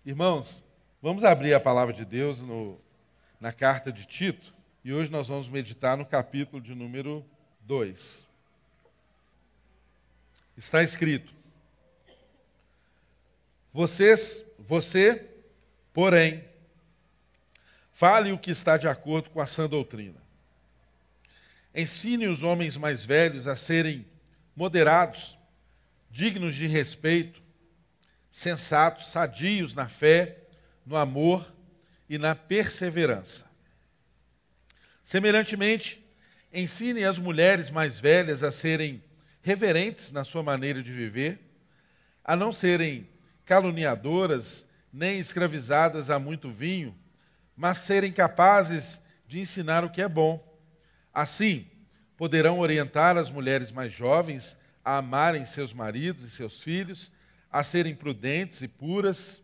Irmãos, vamos abrir a palavra de Deus na carta de Tito, e hoje nós vamos meditar no capítulo de número 2. Está escrito: Você, porém, fale o que está de acordo com a sã doutrina. Ensine os homens mais velhos a serem moderados, dignos de respeito, sensatos, sadios na fé, no amor e na perseverança. Semelhantemente, ensine as mulheres mais velhas a serem reverentes na sua maneira de viver, a não serem caluniadoras, nem escravizadas a muito vinho, mas serem capazes de ensinar o que é bom. Assim, poderão orientar as mulheres mais jovens a amarem seus maridos e seus filhos, a serem prudentes e puras,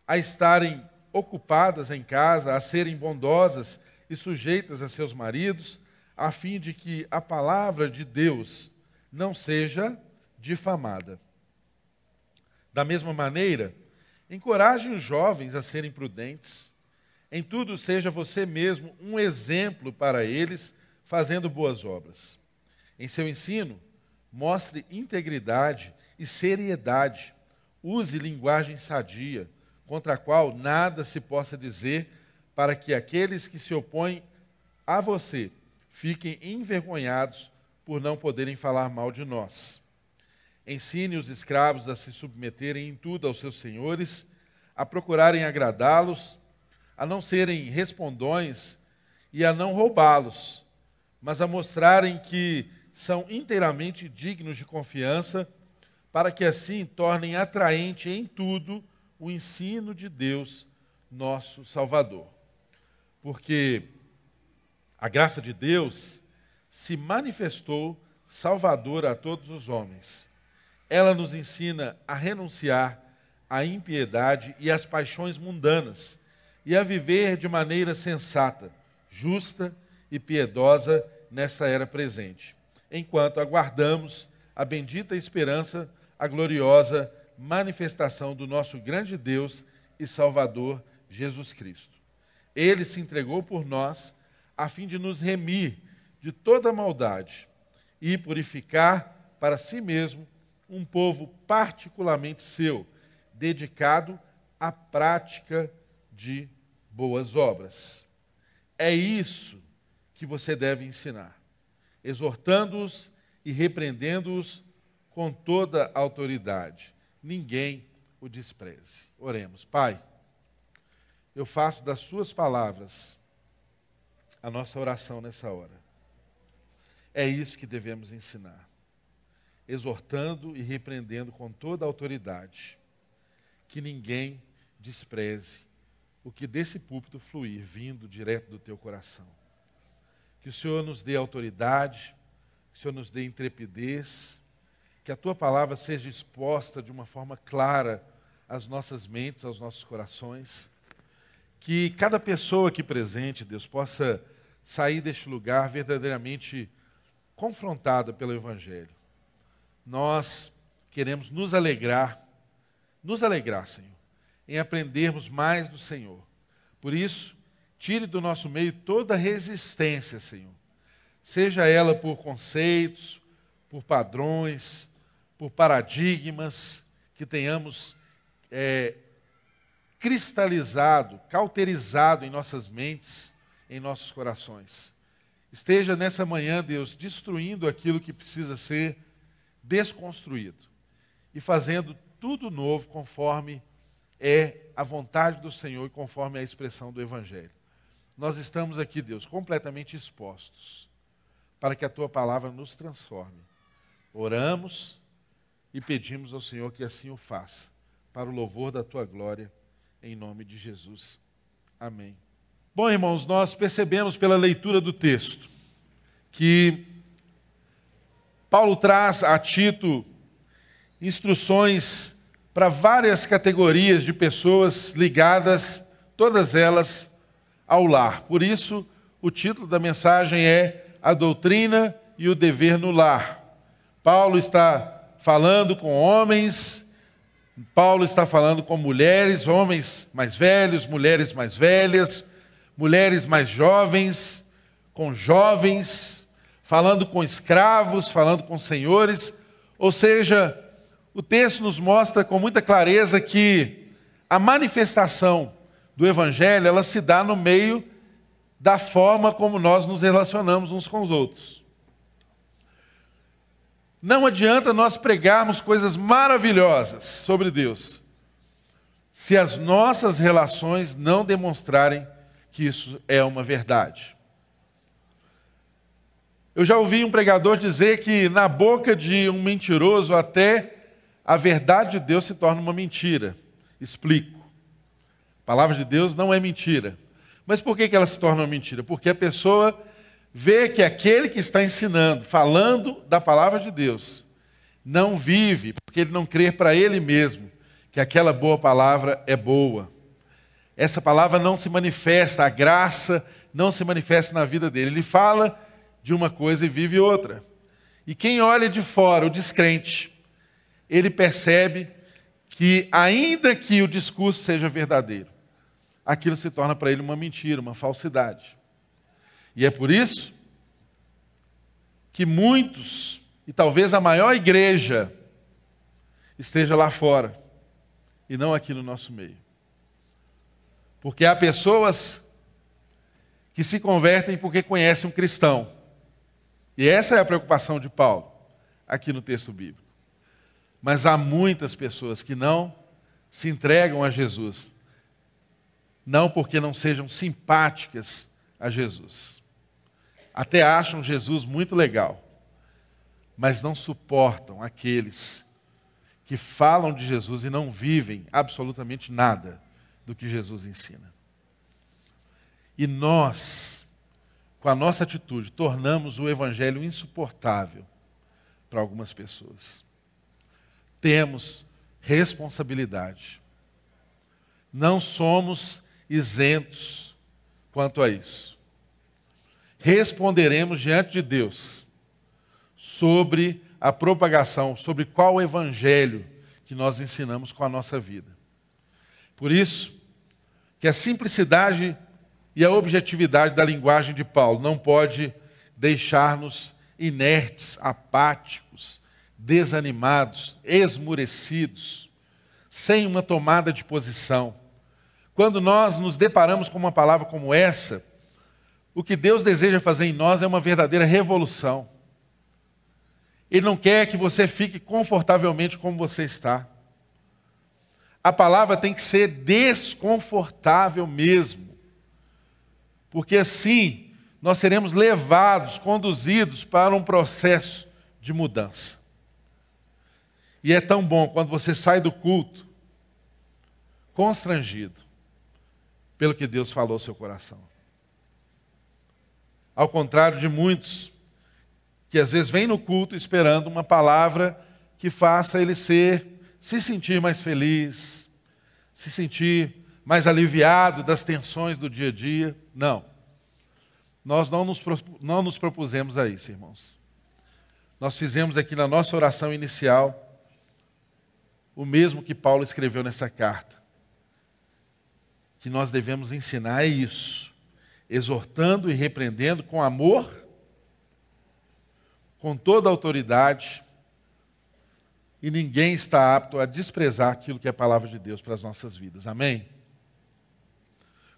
a estarem ocupadas em casa, a serem bondosas e sujeitas a seus maridos, a fim de que a palavra de Deus não seja difamada. Da mesma maneira, encorajem os jovens a serem prudentes. Em tudo seja você mesmo um exemplo para eles, fazendo boas obras. Em seu ensino, mostre integridade e seriedade. Use linguagem sadia, contra a qual nada se possa dizer, para que aqueles que se opõem a você fiquem envergonhados por não poderem falar mal de nós. Ensine os escravos a se submeterem em tudo aos seus senhores, a procurarem agradá-los, a não serem respondões e a não roubá-los, mas a mostrarem que são inteiramente dignos de confiança, para que assim tornem atraente em tudo o ensino de Deus, nosso Salvador. Porque a graça de Deus se manifestou salvadora a todos os homens. Ela nos ensina a renunciar à impiedade e às paixões mundanas, e a viver de maneira sensata, justa e piedosa nessa era presente, enquanto aguardamos a bendita esperança, a gloriosa manifestação do nosso grande Deus e Salvador, Jesus Cristo. Ele se entregou por nós, a fim de nos remir de toda maldade e purificar para si mesmo um povo particularmente seu, dedicado à prática de boas obras. É isso que você deve ensinar, exortando-os e repreendendo-os com toda a autoridade. Ninguém o despreze. Oremos. Pai, eu faço das suas palavras a nossa oração nessa hora. É isso que devemos ensinar, exortando e repreendendo com toda a autoridade, que ninguém despreze o que desse púlpito fluir, vindo direto do teu coração. Que o Senhor nos dê autoridade, que o Senhor nos dê intrepidez, que a tua palavra seja exposta de uma forma clara às nossas mentes, aos nossos corações, que cada pessoa aqui presente, Deus, possa sair deste lugar verdadeiramente confrontada pelo Evangelho. Nós queremos nos alegrar, Senhor, em aprendermos mais do Senhor. Por isso, tire do nosso meio toda resistência, Senhor. Seja ela por conceitos, por padrões, por paradigmas que tenhamos cristalizado, cauterizado em nossas mentes, em nossos corações. Esteja nessa manhã, Deus, destruindo aquilo que precisa ser desconstruído e fazendo tudo novo conforme é a vontade do Senhor e conforme a expressão do Evangelho. Nós estamos aqui, Deus, completamente expostos para que a tua palavra nos transforme. Oramos e pedimos ao Senhor que assim o faça, para o louvor da tua glória, em nome de Jesus. Amém. Bom, irmãos, nós percebemos pela leitura do texto que Paulo traz a Tito instruções para várias categorias de pessoas ligadas, todas elas, ao lar. Por isso, o título da mensagem é A Doutrina e o Dever no Lar. Paulo está falando com homens Paulo está falando com mulheres, homens mais velhos, mulheres mais velhas, mulheres mais jovens, com jovens, falando com escravos, falando com senhores. Ou seja, o texto nos mostra com muita clareza que a manifestação do Evangelho, ela se dá no meio da forma como nós nos relacionamos uns com os outros. Não adianta nós pregarmos coisas maravilhosas sobre Deus, se as nossas relações não demonstrarem que isso é uma verdade. Eu já ouvi um pregador dizer que na boca de um mentiroso até a verdade de Deus se torna uma mentira. Explico. A palavra de Deus não é mentira. Mas por que ela se torna uma mentira? Porque a pessoa vê que aquele que está ensinando, falando da palavra de Deus, não vive, porque ele não crê para ele mesmo que aquela boa palavra é boa. Essa palavra não se manifesta, a graça não se manifesta na vida dele. Ele fala de uma coisa e vive outra. E quem olha de fora, o descrente, ele percebe que, ainda que o discurso seja verdadeiro, aquilo se torna para ele uma mentira, uma falsidade. E é por isso que muitos, e talvez a maior igreja, esteja lá fora, e não aqui no nosso meio. Porque há pessoas que se convertem porque conhecem um cristão. E essa é a preocupação de Paulo, aqui no texto bíblico. Mas há muitas pessoas que não se entregam a Jesus, não porque não sejam simpáticas a Jesus. Até acham Jesus muito legal, mas não suportam aqueles que falam de Jesus e não vivem absolutamente nada do que Jesus ensina. E nós, com a nossa atitude, tornamos o Evangelho insuportável para algumas pessoas. Temos responsabilidade. Não somos isentos quanto a isso. Responderemos diante de Deus sobre a propagação, sobre qual evangelho que nós ensinamos com a nossa vida. Por isso, que a simplicidade e a objetividade da linguagem de Paulo não pode deixar-nos inertes, apáticos, desanimados, esmurecidos, sem uma tomada de posição. Quando nós nos deparamos com uma palavra como essa, o que Deus deseja fazer em nós é uma verdadeira revolução. Ele não quer que você fique confortavelmente como você está. A palavra tem que ser desconfortável mesmo. Porque assim, nós seremos levados, conduzidos para um processo de mudança. E é tão bom quando você sai do culto constrangido pelo que Deus falou ao seu coração. Ao contrário de muitos que às vezes vêm no culto esperando uma palavra que faça ele se sentir mais feliz, se sentir mais aliviado das tensões do dia a dia. Não. Nós não nos propusemos a isso, irmãos. Nós fizemos aqui na nossa oração inicial o mesmo que Paulo escreveu nessa carta. Que nós devemos ensinar é isso, exortando e repreendendo com amor, com toda a autoridade, e ninguém está apto a desprezar aquilo que é a palavra de Deus para as nossas vidas. Amém?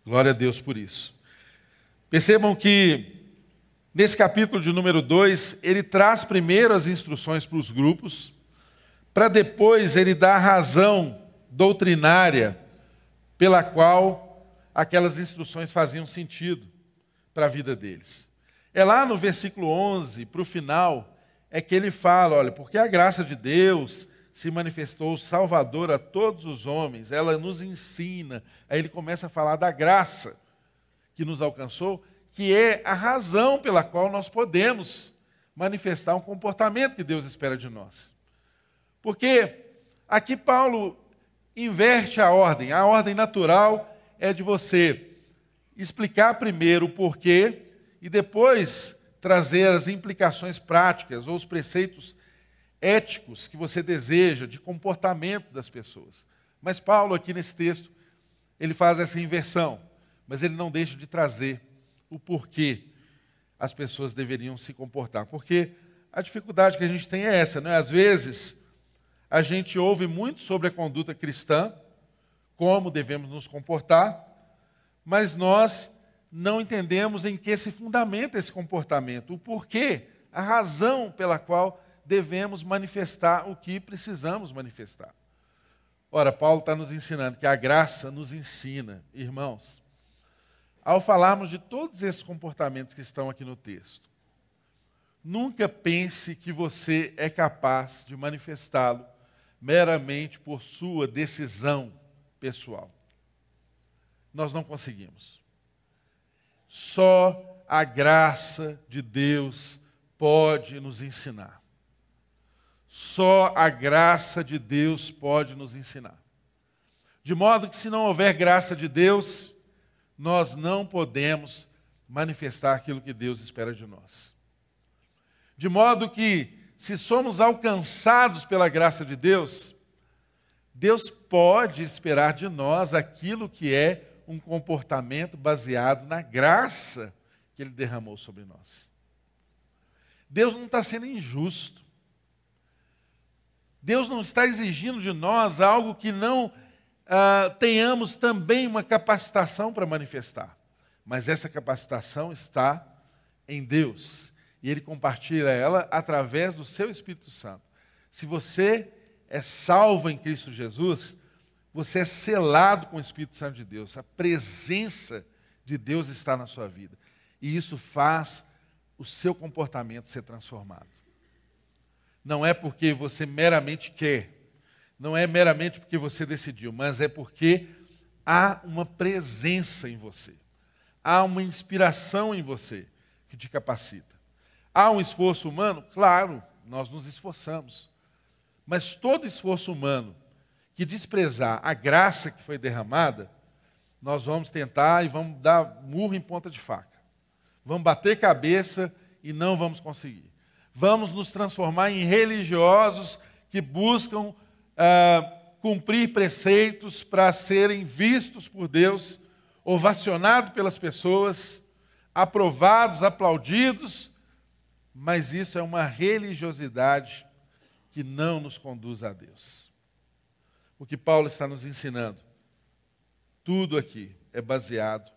Glória a Deus por isso. Percebam que, nesse capítulo de número 2, ele traz primeiro as instruções para os grupos, para depois ele dar a razão doutrinária pela qual aquelas instruções faziam sentido para a vida deles. É lá no versículo 11, para o final, é que ele fala, olha, porque a graça de Deus se manifestou salvadora a todos os homens, ela nos ensina. Aí ele começa a falar da graça que nos alcançou, que é a razão pela qual nós podemos manifestar um comportamento que Deus espera de nós. Porque aqui Paulo inverte a ordem natural é de você explicar primeiro o porquê e depois trazer as implicações práticas ou os preceitos éticos que você deseja, de comportamento das pessoas. Mas Paulo, aqui nesse texto, ele faz essa inversão, mas ele não deixa de trazer o porquê as pessoas deveriam se comportar. Porque a dificuldade que a gente tem é essa, né? Às vezes, a gente ouve muito sobre a conduta cristã, como devemos nos comportar, mas nós não entendemos em que se fundamenta esse comportamento, o porquê, a razão pela qual devemos manifestar o que precisamos manifestar. Ora, Paulo está nos ensinando que a graça nos ensina, irmãos, ao falarmos de todos esses comportamentos que estão aqui no texto, nunca pense que você é capaz de manifestá-lo meramente por sua decisão pessoal. Nós não conseguimos. Só a graça de Deus pode nos ensinar. Só a graça de Deus pode nos ensinar. De modo que, se não houver graça de Deus, nós não podemos manifestar aquilo que Deus espera de nós. De modo que, se somos alcançados pela graça de Deus, Deus pode esperar de nós aquilo que é um comportamento baseado na graça que Ele derramou sobre nós. Deus não está sendo injusto. Deus não está exigindo de nós algo que não tenhamos também uma capacitação para manifestar. Mas essa capacitação está em Deus. E Ele compartilha ela através do seu Espírito Santo. Se você é salvo em Cristo Jesus, você é selado com o Espírito Santo de Deus. A presença de Deus está na sua vida. E isso faz o seu comportamento ser transformado. Não é porque você meramente quer, não é meramente porque você decidiu, mas é porque há uma presença em você. Há uma inspiração em você que te capacita. Há um esforço humano? Claro, nós nos esforçamos. Mas todo esforço humano que desprezar a graça que foi derramada, nós vamos tentar e vamos dar murro em ponta de faca. Vamos bater cabeça e não vamos conseguir. Vamos nos transformar em religiosos que buscam cumprir preceitos para serem vistos por Deus, ovacionados pelas pessoas, aprovados, aplaudidos, mas isso é uma religiosidade que não nos conduz a Deus. O que Paulo está nos ensinando, tudo aqui é baseado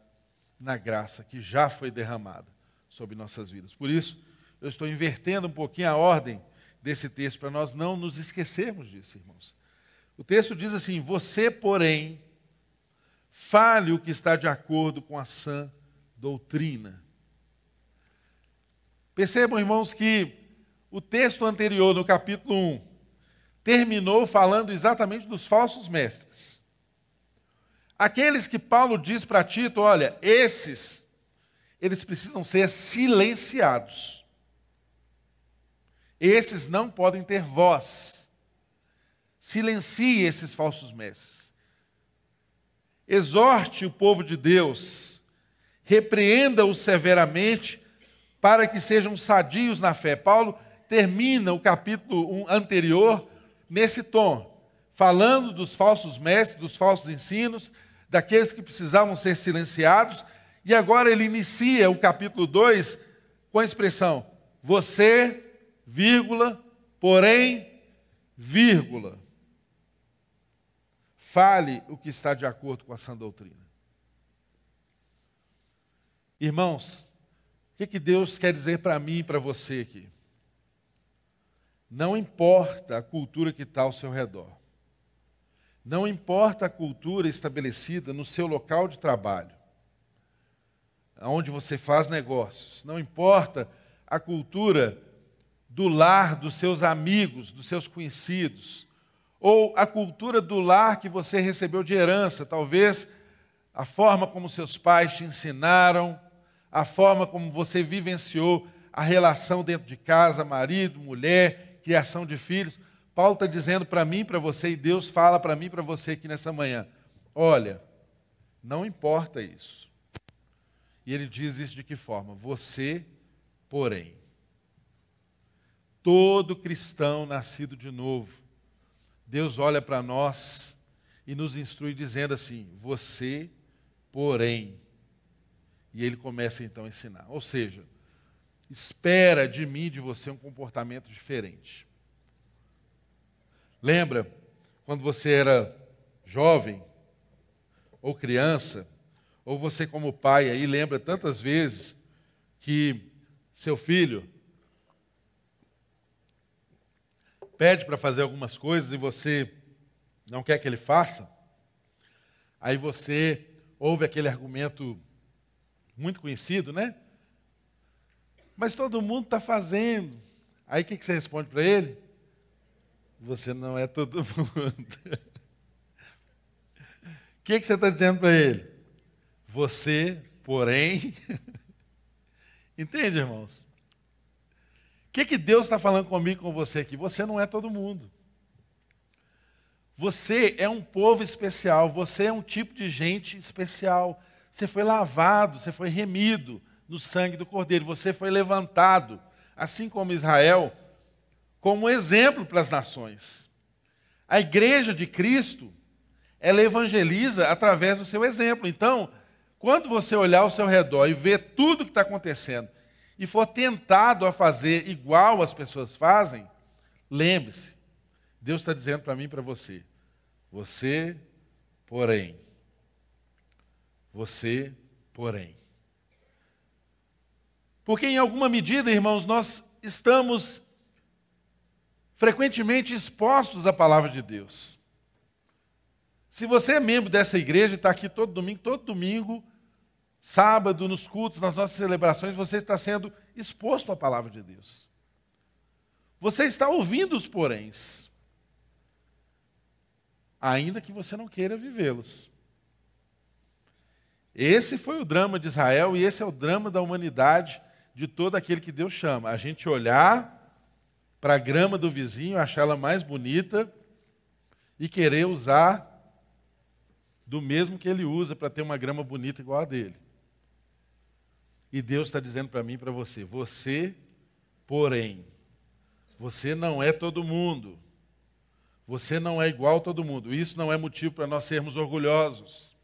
na graça que já foi derramada sobre nossas vidas. Por isso, eu estou invertendo um pouquinho a ordem desse texto, para nós não nos esquecermos disso, irmãos. O texto diz assim: você, porém, fale o que está de acordo com a sã doutrina. Percebam, irmãos, que o texto anterior, no capítulo 1, terminou falando exatamente dos falsos mestres. Aqueles que Paulo diz para Tito, olha, eles precisam ser silenciados. Esses não podem ter voz. Silencie esses falsos mestres. Exorte o povo de Deus, repreenda-os severamente, para que sejam sadios na fé. Paulo termina o capítulo 1 anterior nesse tom, falando dos falsos mestres, dos falsos ensinos, daqueles que precisavam ser silenciados, e agora ele inicia o capítulo 2 com a expressão: você, vírgula, porém, vírgula, fale o que está de acordo com a sã doutrina. Irmãos, o que Deus quer dizer para mim e para você aqui? Não importa a cultura que está ao seu redor. Não importa a cultura estabelecida no seu local de trabalho, onde você faz negócios. Não importa a cultura do lar dos seus amigos, dos seus conhecidos, ou a cultura do lar que você recebeu de herança, talvez a forma como seus pais te ensinaram, a forma como você vivenciou a relação dentro de casa, marido, mulher, criação de filhos. Paulo está dizendo para mim, para você, e Deus fala para mim, para você aqui nessa manhã: olha, não importa isso. E ele diz isso de que forma? Você, porém. todo cristão nascido de novo, Deus olha para nós e nos instrui dizendo assim: você, porém. E ele começa então a ensinar. Ou seja, espera de mim, de você, um comportamento diferente. Lembra quando você era jovem ou criança, ou você como pai aí lembra tantas vezes que seu filho pede para fazer algumas coisas e você não quer que ele faça? Aí você ouve aquele argumento muito conhecido, né? Mas todo mundo está fazendo. Aí o que você responde para ele? Você não é todo mundo. O que você está dizendo para ele? Você, porém... Entende, irmãos? O que Deus está falando comigo e com você aqui? Você não é todo mundo. Você é um povo especial, você é um tipo de gente especial. Você foi lavado, você foi remido no sangue do Cordeiro, você foi levantado, assim como Israel, como exemplo para as nações. A igreja de Cristo, ela evangeliza através do seu exemplo. Então, quando você olhar ao seu redor e ver tudo o que está acontecendo, e for tentado a fazer igual as pessoas fazem, lembre-se, Deus está dizendo para mim e para você: você, porém. Você, porém. Porque em alguma medida, irmãos, nós estamos frequentemente expostos à palavra de Deus. Se você é membro dessa igreja e está aqui todo domingo, sábado, nos cultos, nas nossas celebrações, você está sendo exposto à palavra de Deus. Você está ouvindo os poréns, ainda que você não queira vivê-los. Esse foi o drama de Israel e esse é o drama da humanidade, de todo aquele que Deus chama. A gente olhar para a grama do vizinho, achar ela mais bonita e querer usar do mesmo que ele usa para ter uma grama bonita igual a dele. E Deus está dizendo para mim e para você: você, porém, você não é todo mundo. Você não é igual a todo mundo. Isso não é motivo para nós sermos orgulhosos.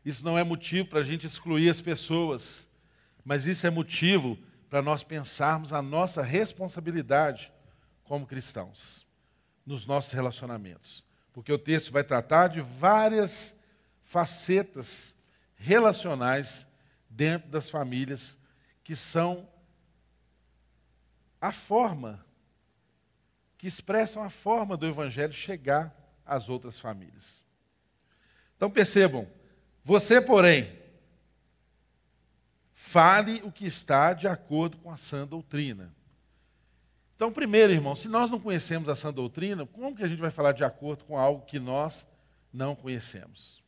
Isso não é motivo para a gente excluir as pessoas. Mas isso é motivo para nós pensarmos a nossa responsabilidade como cristãos, nos nossos relacionamentos. Porque o texto vai tratar de várias facetas relacionais dentro das famílias, que são a forma, que expressam a forma do Evangelho chegar às outras famílias. Então percebam, você, porém, fale o que está de acordo com a sã doutrina. Então, primeiro, irmão, se nós não conhecemos a sã doutrina, como que a gente vai falar de acordo com algo que nós não conhecemos?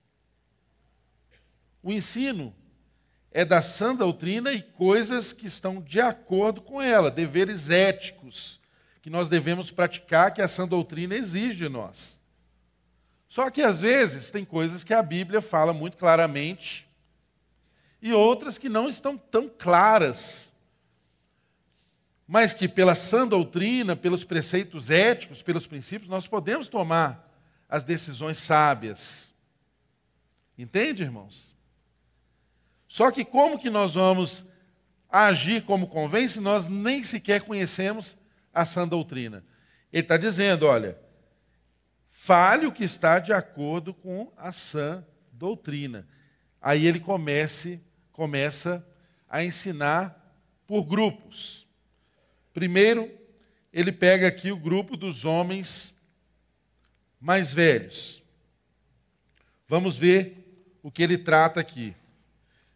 O ensino é da sã doutrina e coisas que estão de acordo com ela, deveres éticos que nós devemos praticar, que a sã doutrina exige de nós. Só que, às vezes, tem coisas que a Bíblia fala muito claramente e outras que não estão tão claras, mas que pela sã doutrina, pelos preceitos éticos, pelos princípios, nós podemos tomar as decisões sábias. Entende, irmãos? Só que como que nós vamos agir como convém se nós nem sequer conhecemos a sã doutrina? Ele está dizendo, olha, fale o que está de acordo com a sã doutrina. Aí ele começa a ensinar por grupos. Primeiro, ele pega aqui o grupo dos homens mais velhos. Vamos ver o que ele trata aqui.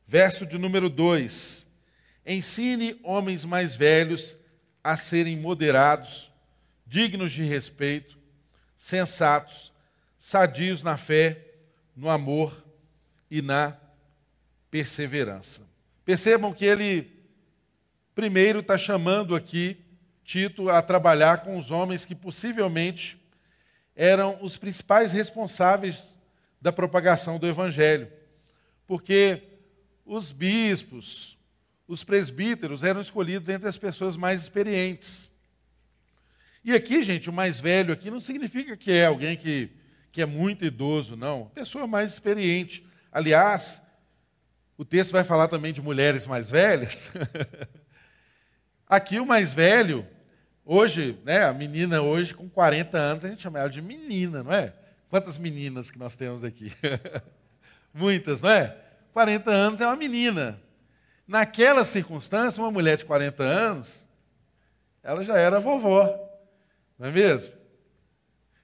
Verso de número 2. Ensine homens mais velhos a serem moderados, dignos de respeito, sensatos, sadios na fé, no amor e na perseverança. Percebam que ele primeiro está chamando aqui Tito a trabalhar com os homens que possivelmente eram os principais responsáveis da propagação do Evangelho. Porque os bispos, os presbíteros eram escolhidos entre as pessoas mais experientes. E aqui, gente, o mais velho aqui não significa que é alguém que é muito idoso, não. Pessoa mais experiente. Aliás, o texto vai falar também de mulheres mais velhas. Aqui o mais velho, hoje, né, a menina hoje com 40 anos, a gente chama ela de menina, não é? Quantas meninas que nós temos aqui? Muitas, não é? 40 anos é uma menina. Naquela circunstância, uma mulher de 40 anos, ela já era vovó, não é mesmo?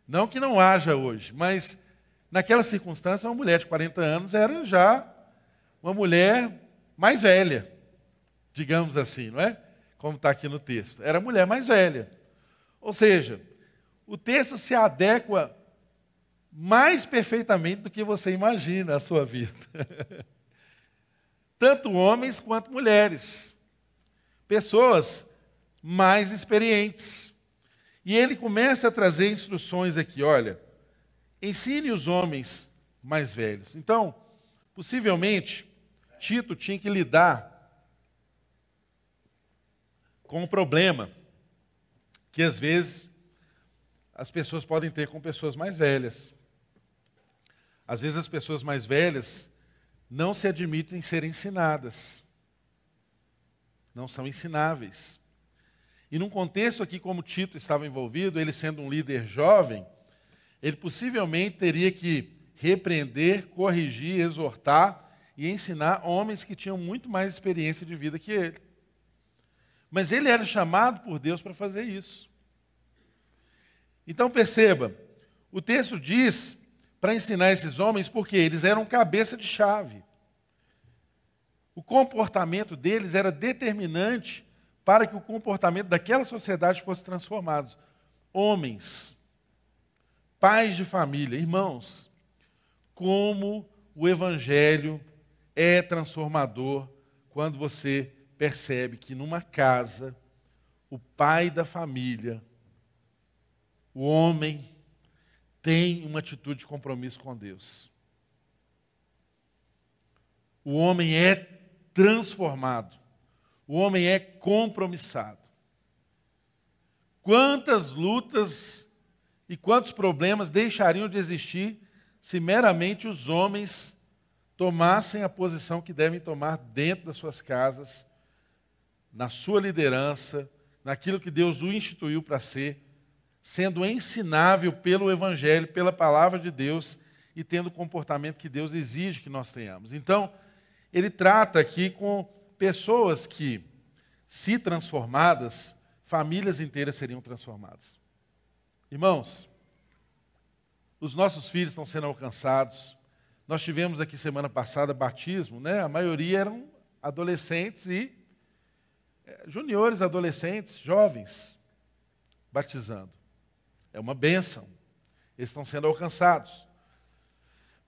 Não que não haja hoje, mas naquela circunstância, uma mulher de 40 anos era já uma mulher mais velha, digamos assim, não é? Como está aqui no texto. Era a mulher mais velha. Ou seja, o texto se adequa mais perfeitamente do que você imagina a sua vida. Tanto homens quanto mulheres. Pessoas mais experientes. E ele começa a trazer instruções aqui, olha, ensine os homens mais velhos. Então, possivelmente, Tito tinha que lidar com um problema que, às vezes, as pessoas podem ter com pessoas mais velhas. Às vezes, as pessoas mais velhas não se admitem ser ensinadas. Não são ensináveis. E num contexto aqui como Tito estava envolvido, ele sendo um líder jovem, ele possivelmente teria que repreender, corrigir, exortar e ensinar homens que tinham muito mais experiência de vida que ele. Mas ele era chamado por Deus para fazer isso. Então perceba, o texto diz para ensinar esses homens porque eles eram cabeça de chave. O comportamento deles era determinante para que o comportamento daquela sociedade fosse transformado. Homens, pais de família, irmãos, como o Evangelho é transformador quando você percebe que numa casa, o pai da família, o homem, tem uma atitude de compromisso com Deus. O homem é transformado. O homem é compromissado. Quantas lutas e quantos problemas deixariam de existir se meramente os homens tomassem a posição que devem tomar dentro das suas casas, na sua liderança, naquilo que Deus o instituiu para ser, sendo ensinável pelo Evangelho, pela palavra de Deus e tendo o comportamento que Deus exige que nós tenhamos. Então, ele trata aqui com pessoas que, se transformadas, famílias inteiras seriam transformadas. Irmãos, os nossos filhos estão sendo alcançados. Nós tivemos aqui semana passada batismo, né? A maioria eram adolescentes e juniores, adolescentes, jovens, batizando. É uma bênção. Eles estão sendo alcançados.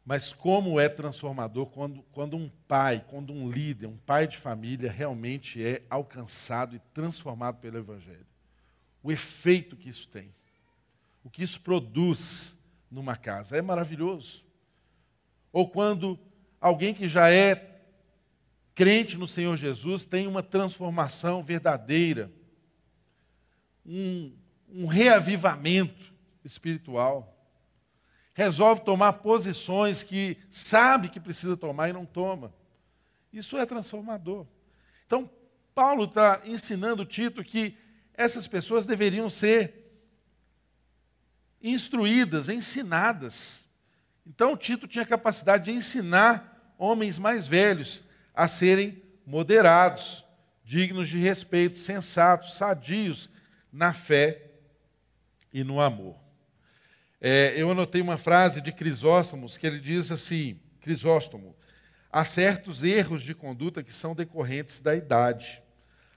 Mas como é transformador quando um pai, quando um líder, um pai de família realmente é alcançado e transformado pelo Evangelho. O efeito que isso tem. O que isso produz numa casa. É maravilhoso. Ou quando alguém que já é crente no Senhor Jesus tem uma transformação verdadeira. Um reavivamento espiritual. Resolve tomar posições que sabe que precisa tomar e não toma. Isso é transformador. Então, Paulo está ensinando Tito que essas pessoas deveriam ser instruídas, ensinadas. Então, Tito tinha capacidade de ensinar homens mais velhos a serem moderados, dignos de respeito, sensatos, sadios na fé e no amor. Eu anotei uma frase de Crisóstomo, que ele diz assim, Crisóstomo, há certos erros de conduta que são decorrentes da idade.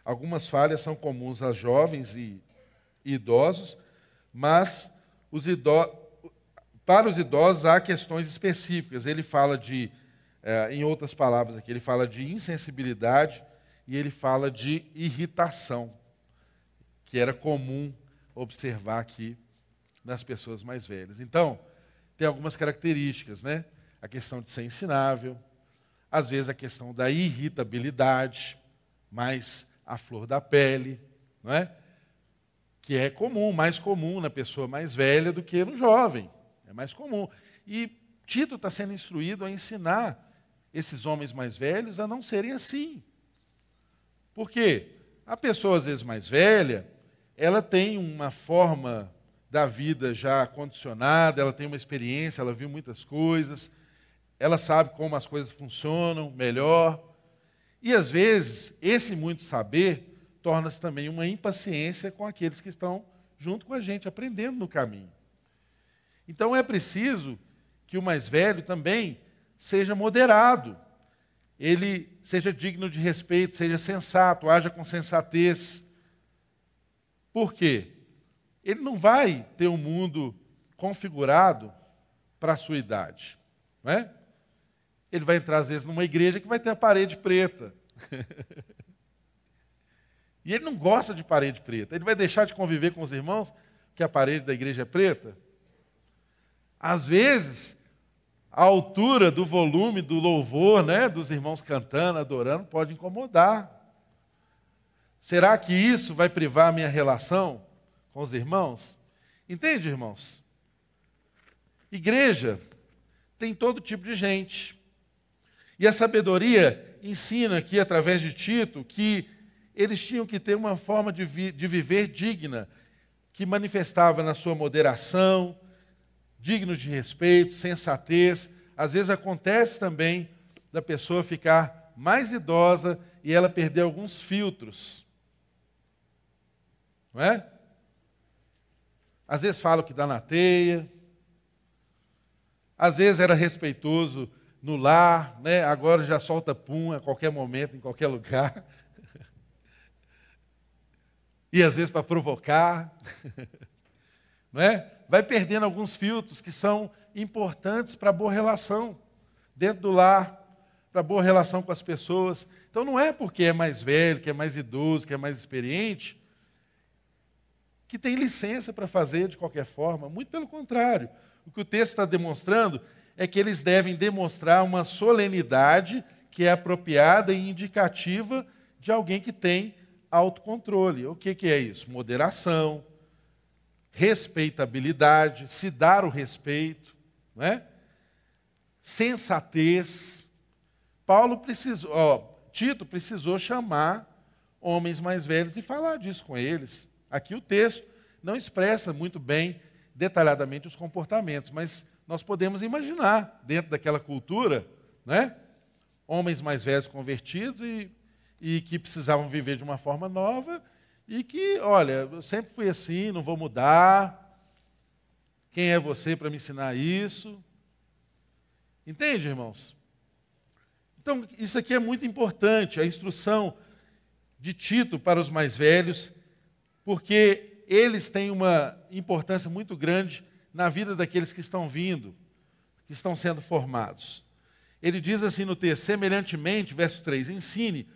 Algumas falhas são comuns a jovens e idosos, mas para os idosos há questões específicas. Ele fala de, em outras palavras aqui, ele fala de insensibilidade e ele fala de irritação, que era comum observar aqui nas pessoas mais velhas. Então, tem algumas características, né? A questão de ser ensinável, às vezes a questão da irritabilidade, mais à flor da pele, não é? que é comum, mais comum na pessoa mais velha do que no jovem. É mais comum. E Tito está sendo instruído a ensinar esses homens mais velhos a não serem assim. Por quê? A pessoa, às vezes, mais velha, ela tem uma forma da vida já condicionada, ela tem uma experiência, ela viu muitas coisas, ela sabe como as coisas funcionam melhor. E, às vezes, esse muito saber torna-se também uma impaciência com aqueles que estão junto com a gente, aprendendo no caminho. Então, é preciso que o mais velho também seja moderado, ele seja digno de respeito, seja sensato, haja com sensatez. Por quê? Ele não vai ter um mundo configurado para a sua idade, não é? Ele vai entrar, às vezes, numa igreja que vai ter a parede preta. E ele não gosta de parede preta. Ele vai deixar de conviver com os irmãos que a parede da igreja é preta? Às vezes, a altura do volume do louvor, né, dos irmãos cantando, adorando, pode incomodar. Será que isso vai privar a minha relação com os irmãos? Entende, irmãos? Igreja tem todo tipo de gente. E a sabedoria ensina aqui, através de Tito, que eles tinham que ter uma forma de viver digna, que manifestava na sua moderação, dignos de respeito, sensatez. Às vezes acontece também da pessoa ficar mais idosa e ela perder alguns filtros. Não é? Às vezes fala o que dá na teia. Às vezes era respeitoso no lar, né? Agora já solta pum a qualquer momento, em qualquer lugar. E às vezes para provocar. Não é? Vai perdendo alguns filtros que são importantes para a boa relação dentro do lar, para a boa relação com as pessoas. Então não é porque é mais velho, que é mais idoso, que é mais experiente, que tem licença para fazer de qualquer forma. Muito pelo contrário. O que o texto está demonstrando é que eles devem demonstrar uma solenidade que é apropriada e indicativa de alguém que tem autocontrole. O que é isso? Moderação, respeitabilidade, se dar o respeito, não é? Sensatez. Tito precisou chamar homens mais velhos e falar disso com eles. Aqui o texto não expressa muito bem, detalhadamente, os comportamentos, mas nós podemos imaginar, dentro daquela cultura, né? Homens mais velhos convertidos e que precisavam viver de uma forma nova e que, olha, eu sempre fui assim, não vou mudar. Quem é você para me ensinar isso? Entende, irmãos? Então, isso aqui é muito importante, a instrução de Tito para os mais velhos, porque eles têm uma importância muito grande na vida daqueles que estão vindo, que estão sendo formados. Ele diz assim no texto: semelhantemente, verso 3, ensine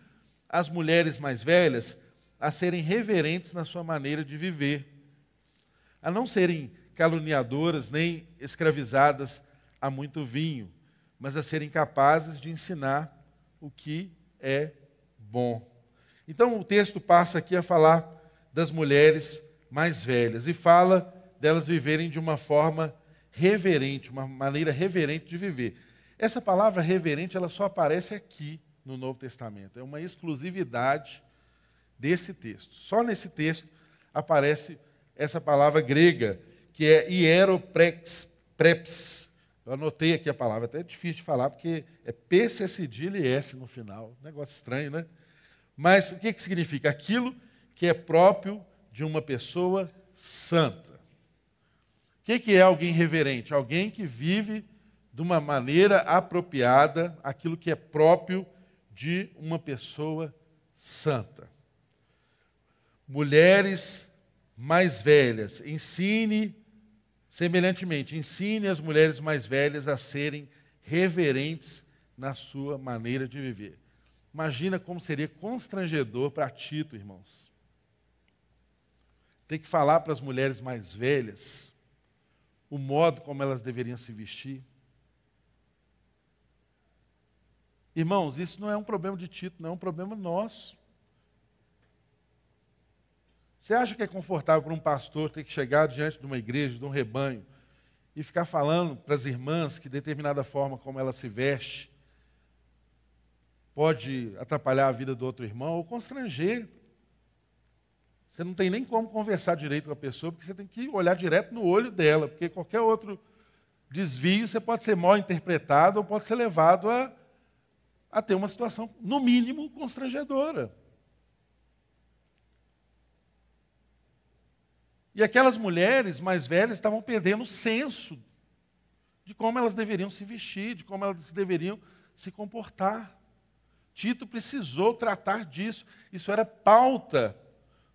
as mulheres mais velhas a serem reverentes na sua maneira de viver, a não serem caluniadoras nem escravizadas a muito vinho, mas a serem capazes de ensinar o que é bom. Então o texto passa aqui a falar das mulheres mais velhas e fala delas viverem de uma forma reverente, uma maneira reverente de viver. Essa palavra reverente, ela só aparece aqui no Novo Testamento. É uma exclusividade desse texto. Só nesse texto aparece essa palavra grega, que é hieropreps. Eu anotei aqui a palavra, até é difícil de falar, porque é P, C, cedilha e S no final. Negócio estranho, né? Mas o que significa? Aquilo que é próprio de uma pessoa santa. O que é alguém reverente? Alguém que vive de uma maneira apropriada aquilo que é próprio de uma pessoa santa. Mulheres mais velhas, semelhantemente, ensine as mulheres mais velhas a serem reverentes na sua maneira de viver. Imagina como seria constrangedor para Tito, irmãos. Ter que falar para as mulheres mais velhas o modo como elas deveriam se vestir. Irmãos, isso não é um problema de Tito, não é um problema nosso. Você acha que é confortável para um pastor ter que chegar diante de uma igreja, de um rebanho, e ficar falando para as irmãs que determinada forma como ela se veste pode atrapalhar a vida do outro irmão ou constranger? Você não tem nem como conversar direito com a pessoa, porque você tem que olhar direto no olho dela, porque qualquer outro desvio você pode ser mal interpretado ou pode ser levado a ter uma situação, no mínimo, constrangedora. E aquelas mulheres mais velhas estavam perdendo o senso de como elas deveriam se vestir, de como elas deveriam se comportar. Tito precisou tratar disso. Isso era pauta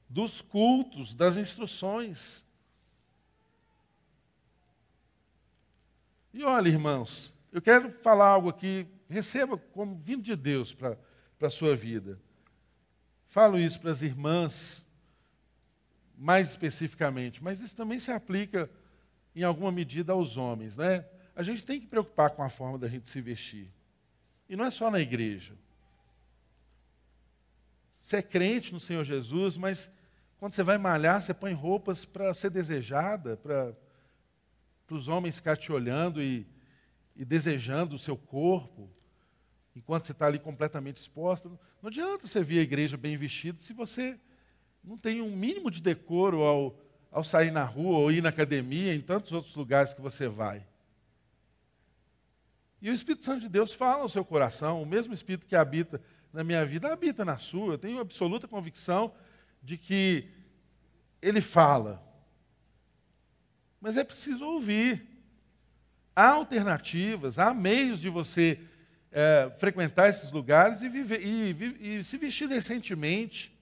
dos cultos, das instruções. E olha, irmãos, eu quero falar algo aqui, receba como vindo de Deus para a sua vida. Falo isso para as irmãs, mais especificamente, mas isso também se aplica em alguma medida aos homens, né? A gente tem que preocupar com a forma da gente se vestir. E não é só na igreja. Você é crente no Senhor Jesus, mas quando você vai malhar, você põe roupas para ser desejada, para os homens ficar te olhando e desejando o seu corpo, enquanto você está ali completamente exposta. Não adianta você vir à igreja bem vestido se você não tem um mínimo de decoro ao sair na rua ou ir na academia, em tantos outros lugares que você vai. E o Espírito Santo de Deus fala no seu coração, o mesmo Espírito que habita na minha vida, habita na sua. Eu tenho absoluta convicção de que Ele fala. Mas é preciso ouvir. Há alternativas, há meios de você frequentar esses lugares e viver, e se vestir decentemente.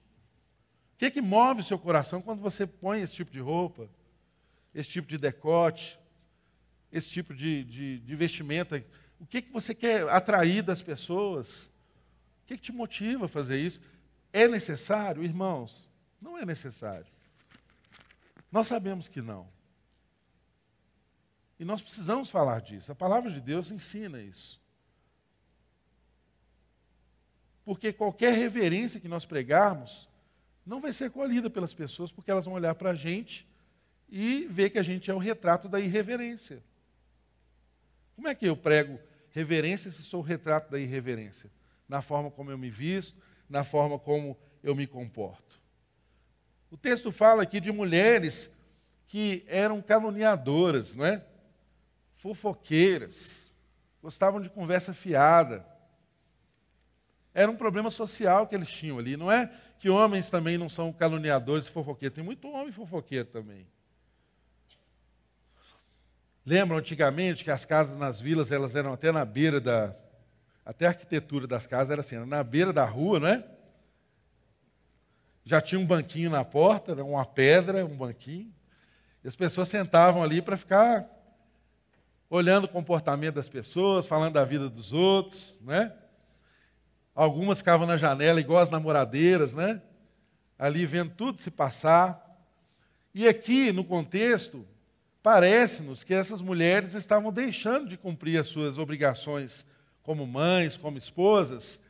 O que é que move o seu coração quando você põe esse tipo de roupa, esse tipo de decote, esse tipo de vestimenta? O que é que você quer atrair das pessoas? O que é que te motiva a fazer isso? É necessário, irmãos? Não é necessário. Nós sabemos que não. E nós precisamos falar disso. A palavra de Deus ensina isso. Porque qualquer reverência que nós pregarmos não vai ser acolhida pelas pessoas, porque elas vão olhar para a gente e ver que a gente é o retrato da irreverência. Como é que eu prego reverência se sou o retrato da irreverência? Na forma como eu me visto, na forma como eu me comporto. O texto fala aqui de mulheres que eram caluniadoras, não é? Fofoqueiras, gostavam de conversa fiada. Era um problema social que eles tinham ali. Não é que homens também não são caluniadores e fofoqueiros. Tem muito homem fofoqueiro também. Lembram antigamente que as casas nas vilas, elas eram até na beira da... Até a arquitetura das casas era assim, era na beira da rua, não é? Já tinha um banquinho na porta, uma pedra, um banquinho. E as pessoas sentavam ali para ficar olhando o comportamento das pessoas, falando da vida dos outros, né? Algumas ficavam na janela igual as namoradeiras, né? Ali vendo tudo se passar. E aqui, no contexto, parece-nos que essas mulheres estavam deixando de cumprir as suas obrigações como mães, como esposas,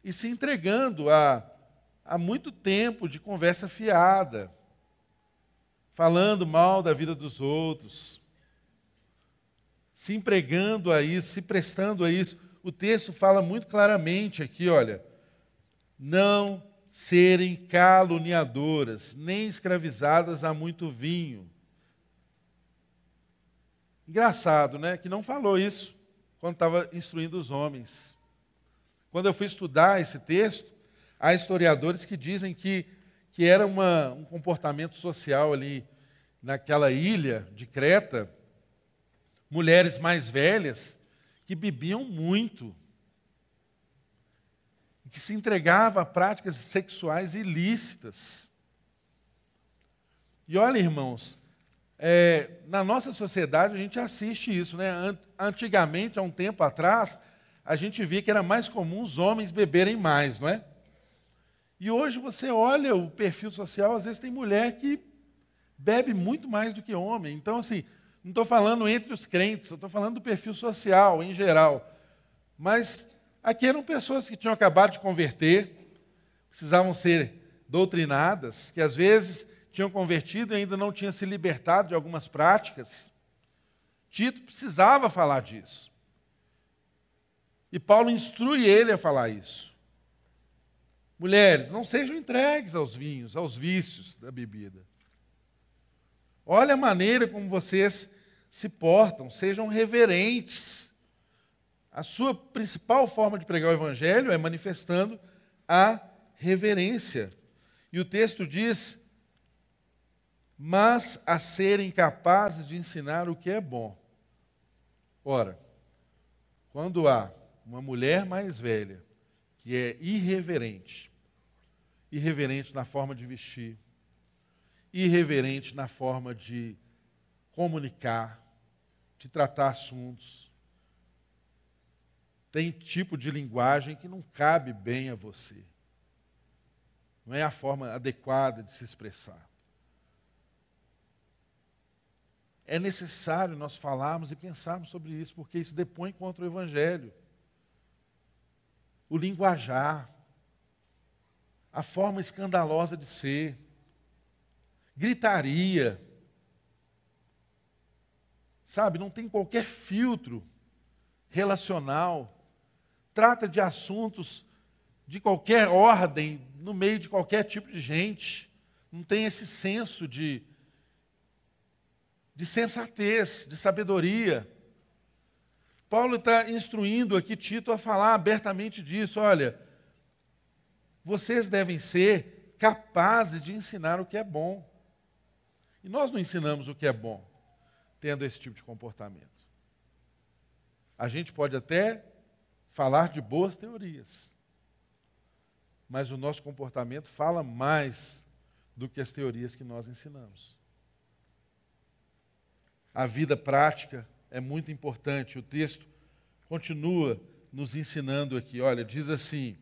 e se entregando a muito tempo de conversa fiada, falando mal da vida dos outros, se empregando a isso, se prestando a isso. O texto fala muito claramente aqui, olha, não serem caluniadoras, nem escravizadas a muito vinho. Engraçado, né? Que não falou isso quando estava instruindo os homens. Quando eu fui estudar esse texto, há historiadores que dizem que era um comportamento social ali naquela ilha de Creta, mulheres mais velhas que bebiam muito, que se entregavam a práticas sexuais ilícitas. E olha, irmãos, na nossa sociedade a gente assiste isso, né? Antigamente, há um tempo atrás, a gente via que era mais comum os homens beberem mais, não é? E hoje você olha o perfil social, às vezes tem mulher que bebe muito mais do que homem. Então, assim, não estou falando entre os crentes, eu estou falando do perfil social em geral. Mas aqui eram pessoas que tinham acabado de converter, precisavam ser doutrinadas, que às vezes tinham convertido e ainda não tinham se libertado de algumas práticas. Tito precisava falar disso. E Paulo instrui ele a falar isso. Mulheres, não sejam entregues aos vinhos, aos vícios da bebida. Olha a maneira como vocês se portam, sejam reverentes. A sua principal forma de pregar o evangelho é manifestando a reverência. E o texto diz: mas a serem capazes de ensinar o que é bom. Ora, quando há uma mulher mais velha que é irreverente na forma de vestir, irreverente na forma de comunicar, de tratar assuntos, tem tipo de linguagem que não cabe bem a você. Não é a forma adequada de se expressar. É necessário nós falarmos e pensarmos sobre isso, porque isso depõe contra o Evangelho. O linguajar, a forma escandalosa de ser, gritaria, sabe, não tem qualquer filtro relacional, trata de assuntos de qualquer ordem, no meio de qualquer tipo de gente, não tem esse senso de sensatez, de sabedoria. Paulo está instruindo aqui Tito a falar abertamente disso. Olha, vocês devem ser capazes de ensinar o que é bom. E nós não ensinamos o que é bom, tendo esse tipo de comportamento. A gente pode até falar de boas teorias, mas o nosso comportamento fala mais do que as teorias que nós ensinamos. A vida prática é muito importante. O texto continua nos ensinando aqui. Olha, diz assim: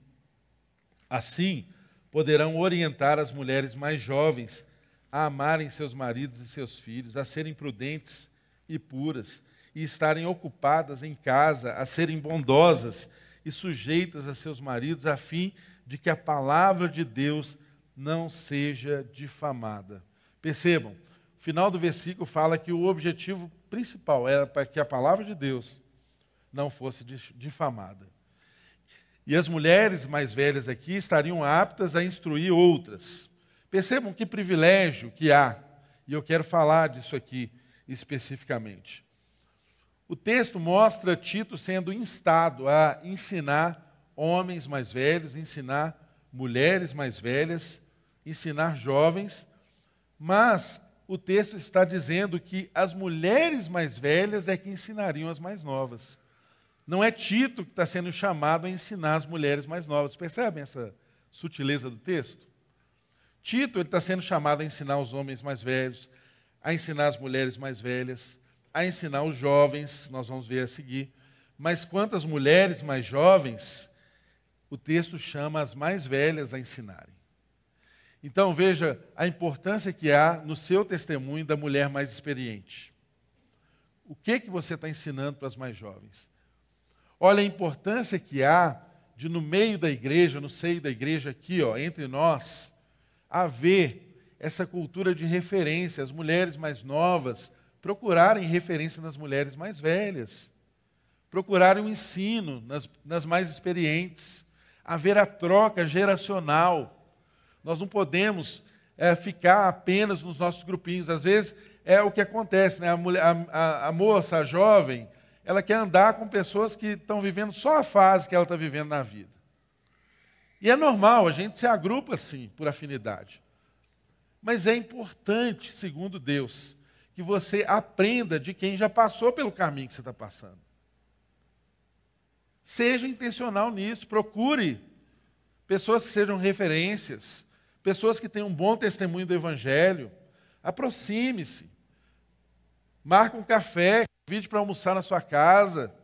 assim poderão orientar as mulheres mais jovens a amarem seus maridos e seus filhos, a serem prudentes e puras, e estarem ocupadas em casa, a serem bondosas e sujeitas a seus maridos, a fim de que a palavra de Deus não seja difamada. Percebam, o final do versículo fala que o objetivo principal era para que a palavra de Deus não fosse difamada. E as mulheres mais velhas aqui estariam aptas a instruir outras. Percebam que privilégio que há, e eu quero falar disso aqui especificamente. O texto mostra Tito sendo instado a ensinar homens mais velhos, ensinar mulheres mais velhas, ensinar jovens, mas o texto está dizendo que as mulheres mais velhas é que ensinariam as mais novas. Não é Tito que está sendo chamado a ensinar as mulheres mais novas. Percebem essa sutileza do texto? Tito está sendo chamado a ensinar os homens mais velhos, a ensinar as mulheres mais velhas, a ensinar os jovens, nós vamos ver a seguir. Mas quanto às mulheres mais jovens, o texto chama as mais velhas a ensinarem. Então veja a importância que há no seu testemunho da mulher mais experiente. O que você está ensinando para as mais jovens? Olha a importância que há de no meio da igreja, no seio da igreja aqui, entre nós, haver essa cultura de referência, as mulheres mais novas procurarem referência nas mulheres mais velhas, procurarem o ensino nas mais experientes, haver a troca geracional. Nós não podemos ficar apenas nos nossos grupinhos. Às vezes é o que acontece, né? A moça, a jovem, ela quer andar com pessoas que estão vivendo só a fase que ela está vivendo na vida. E é normal, a gente se agrupa assim, por afinidade. Mas é importante, segundo Deus, que você aprenda de quem já passou pelo caminho que você está passando. Seja intencional nisso, procure pessoas que sejam referências, pessoas que tenham um bom testemunho do Evangelho. Aproxime-se. Marque um café, convide para almoçar na sua casa.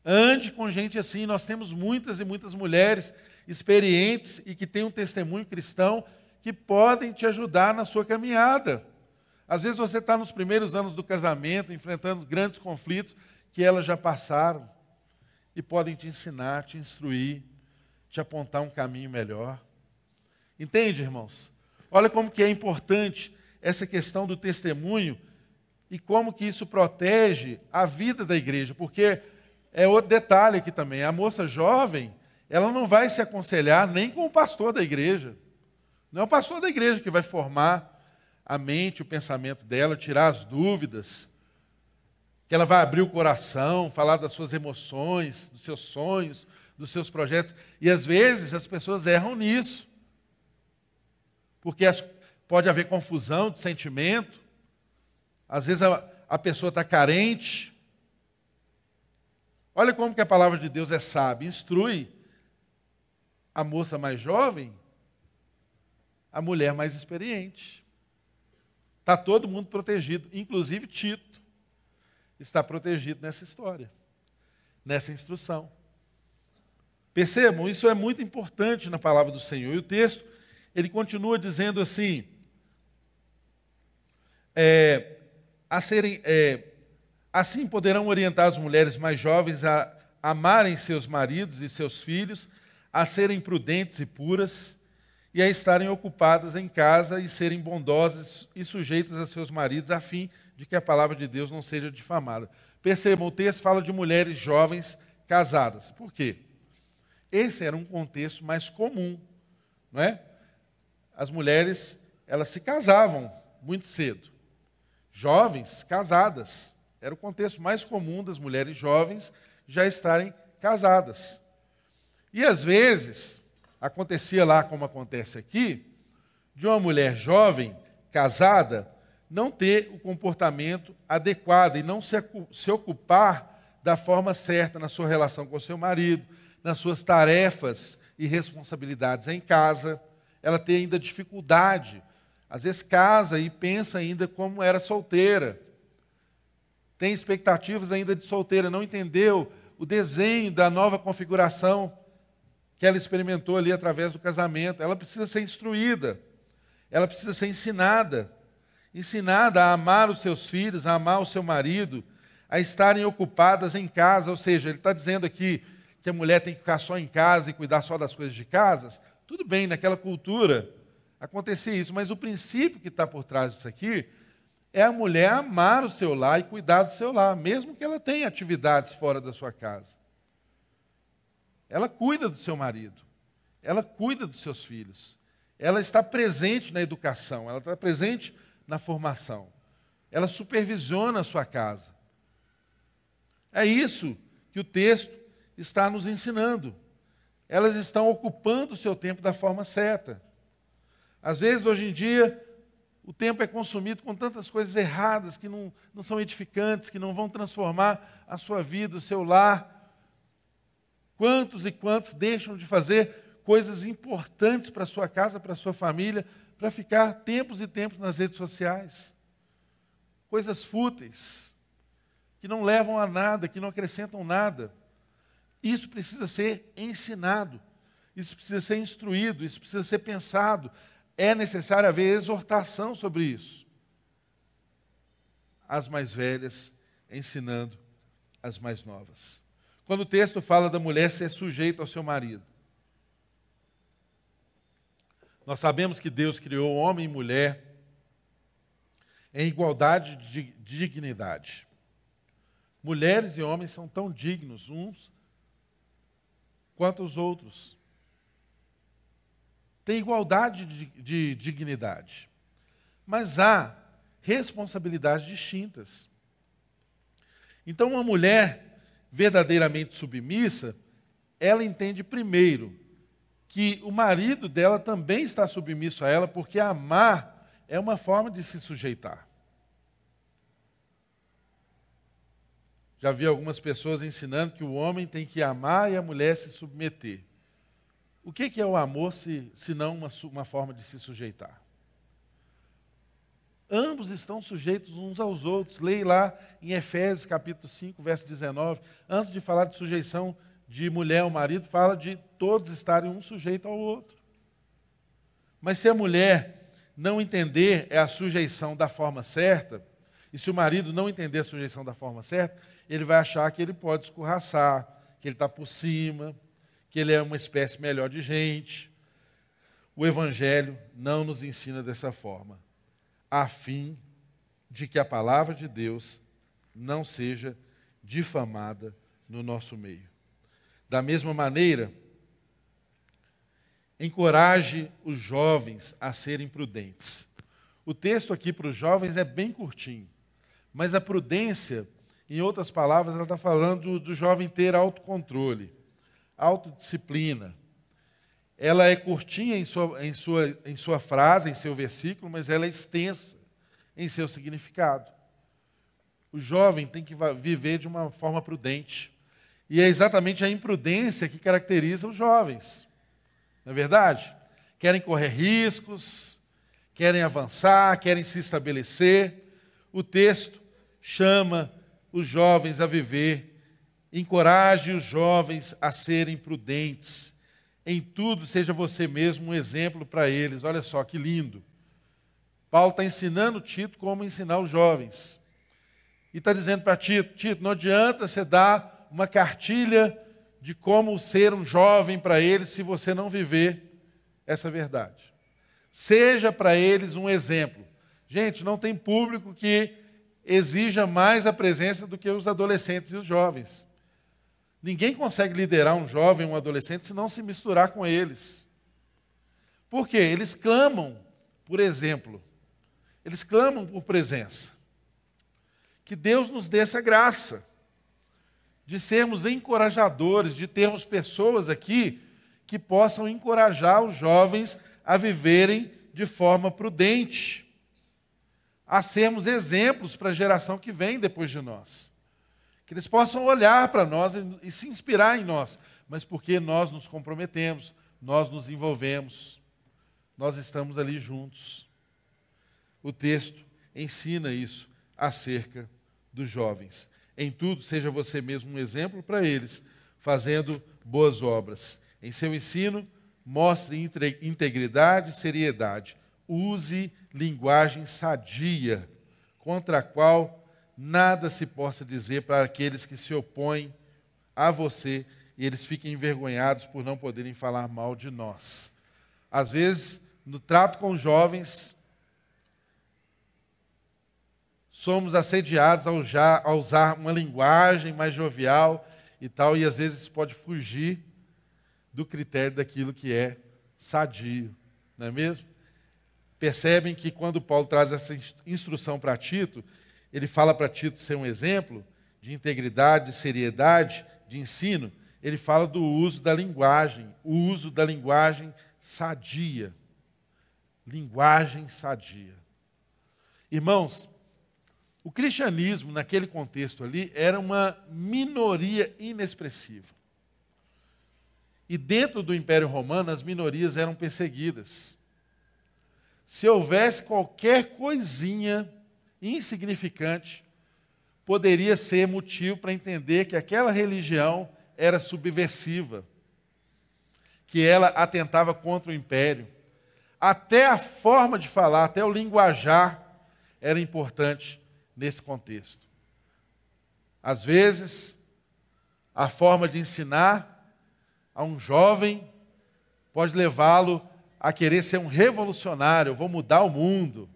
Ande com gente assim. Nós temos muitas e muitas mulheres experientes e que têm um testemunho cristão que podem te ajudar na sua caminhada. Às vezes você está nos primeiros anos do casamento, enfrentando grandes conflitos que elas já passaram e podem te ensinar, te instruir, te apontar um caminho melhor. Entende, irmãos? Olha como que é importante essa questão do testemunho e como que isso protege a vida da igreja, porque é outro detalhe aqui também, a moça jovem, ela não vai se aconselhar nem com o pastor da igreja. Não é o pastor da igreja que vai formar a mente, o pensamento dela, tirar as dúvidas, que ela vai abrir o coração, falar das suas emoções, dos seus sonhos, dos seus projetos. E às vezes as pessoas erram nisso, porque pode haver confusão de sentimento, às vezes a pessoa está carente. Olha como que a palavra de Deus é sábia, instrui a moça mais jovem, a mulher mais experiente. Está todo mundo protegido, inclusive Tito está protegido nessa história, nessa instrução. Percebam, isso é muito importante na palavra do Senhor. E o texto, ele continua dizendo assim, assim poderão orientar as mulheres mais jovens a amarem seus maridos e seus filhos, a serem prudentes e puras, e a estarem ocupadas em casa e serem bondosas e sujeitas a seus maridos, a fim de que a palavra de Deus não seja difamada. Percebam, o texto fala de mulheres jovens casadas. Por quê? Esse era um contexto mais comum, não é? As mulheres, elas se casavam muito cedo. Jovens, casadas. Era o contexto mais comum das mulheres jovens já estarem casadas. E às vezes, acontecia lá como acontece aqui, de uma mulher jovem, casada, não ter o comportamento adequado e não se ocupar da forma certa na sua relação com o seu marido, nas suas tarefas e responsabilidades em casa. Ela tem ainda dificuldade. Às vezes casa e pensa ainda como era solteira. Tem expectativas ainda de solteira, não entendeu o desenho da nova configuração que ela experimentou ali através do casamento. Ela precisa ser instruída, ela precisa ser ensinada a amar os seus filhos, a amar o seu marido, a estarem ocupadas em casa. Ou seja, ele está dizendo aqui que a mulher tem que ficar só em casa e cuidar só das coisas de casa. Tudo bem, naquela cultura acontecia isso, mas o princípio que está por trás disso aqui é a mulher amar o seu lar e cuidar do seu lar, mesmo que ela tenha atividades fora da sua casa. Ela cuida do seu marido, ela cuida dos seus filhos, ela está presente na educação, ela está presente na formação, ela supervisiona a sua casa. É isso que o texto está nos ensinando. Elas estão ocupando o seu tempo da forma certa. Às vezes, hoje em dia, o tempo é consumido com tantas coisas erradas que não são edificantes, que não vão transformar a sua vida, o seu lar. Quantos e quantos deixam de fazer coisas importantes para a sua casa, para a sua família, para ficar tempos e tempos nas redes sociais? Coisas fúteis, que não levam a nada, que não acrescentam nada. Isso precisa ser ensinado, isso precisa ser instruído, isso precisa ser pensado. É necessário haver exortação sobre isso. As mais velhas ensinando as mais novas. Quando o texto fala da mulher ser sujeita ao seu marido, nós sabemos que Deus criou homem e mulher em igualdade de dignidade. Mulheres e homens são tão dignos uns quanto os outros. Tem igualdade de dignidade. Mas há responsabilidades distintas. Então, uma mulher verdadeiramente submissa, ela entende primeiro que o marido dela também está submisso a ela, porque amar é uma forma de se sujeitar. Já vi algumas pessoas ensinando que o homem tem que amar e a mulher se submeter. O que é o amor se não uma forma de se sujeitar? Ambos estão sujeitos uns aos outros. Leia lá em Efésios capítulo 5, verso 19. Antes de falar de sujeição de mulher ao marido, fala de todos estarem um sujeito ao outro. Mas se a mulher não entender a sujeição da forma certa, e se o marido não entender a sujeição da forma certa, ele vai achar que ele pode escorraçar, que ele está por cima, que ele é uma espécie melhor de gente. o Evangelho não nos ensina dessa forma, a fim de que a palavra de Deus não seja difamada no nosso meio. Da mesma maneira, encoraje os jovens a serem prudentes. O texto aqui para os jovens é bem curtinho, mas a prudência, em outras palavras, ela está falando do jovem ter autocontrole, autodisciplina. Ela é curtinha em sua frase, em seu versículo, mas ela é extensa em seu significado. O jovem tem que viver de uma forma prudente. E é exatamente a imprudência que caracteriza os jovens. Não é verdade? Querem correr riscos, querem avançar, querem se estabelecer. O texto chama os jovens a viver, encoraje os jovens a serem prudentes. Em tudo, seja você mesmo um exemplo para eles. Olha só que lindo. Paulo está ensinando Tito como ensinar os jovens. E está dizendo para Tito, Tito, não adianta você dar uma cartilha de como ser um jovem para eles se você não viver essa verdade. Seja para eles um exemplo. Gente, não tem público que exija mais a presença do que os adolescentes e os jovens. Ninguém consegue liderar um jovem ou um adolescente se não se misturar com eles. Por quê? Eles clamam por exemplo. Eles clamam por presença. Que Deus nos dê essa graça de sermos encorajadores, de termos pessoas aqui que possam encorajar os jovens a viverem de forma prudente, a sermos exemplos para a geração que vem depois de nós. Que eles possam olhar para nós e se inspirar em nós, mas porque nós nos comprometemos, nós nos envolvemos, nós estamos ali juntos. O texto ensina isso acerca dos jovens. Em tudo, seja você mesmo um exemplo para eles, fazendo boas obras. Em seu ensino, mostre integridade e seriedade. Use linguagem sadia, contra a qual nada se possa dizer para aqueles que se opõem a você e eles fiquem envergonhados por não poderem falar mal de nós. Às vezes, no trato com os jovens, somos assediados a usar uma linguagem mais jovial e tal, e às vezes isso pode fugir do critério daquilo que é sadio, não é mesmo? Percebem que quando Paulo traz essa instrução para Tito, ele fala para Tito ser um exemplo de integridade, de seriedade, de ensino, ele fala do uso da linguagem, o uso da linguagem sadia. Linguagem sadia. Irmãos, o cristianismo, naquele contexto ali, era uma minoria inexpressiva. E dentro do Império Romano, as minorias eram perseguidas. Se houvesse qualquer coisinha insignificante, poderia ser motivo para entender que aquela religião era subversiva, que ela atentava contra o império. Até a forma de falar, até o linguajar era importante nesse contexto. Às vezes, a forma de ensinar a um jovem pode levá-lo a querer ser um revolucionário, eu vou mudar o mundo.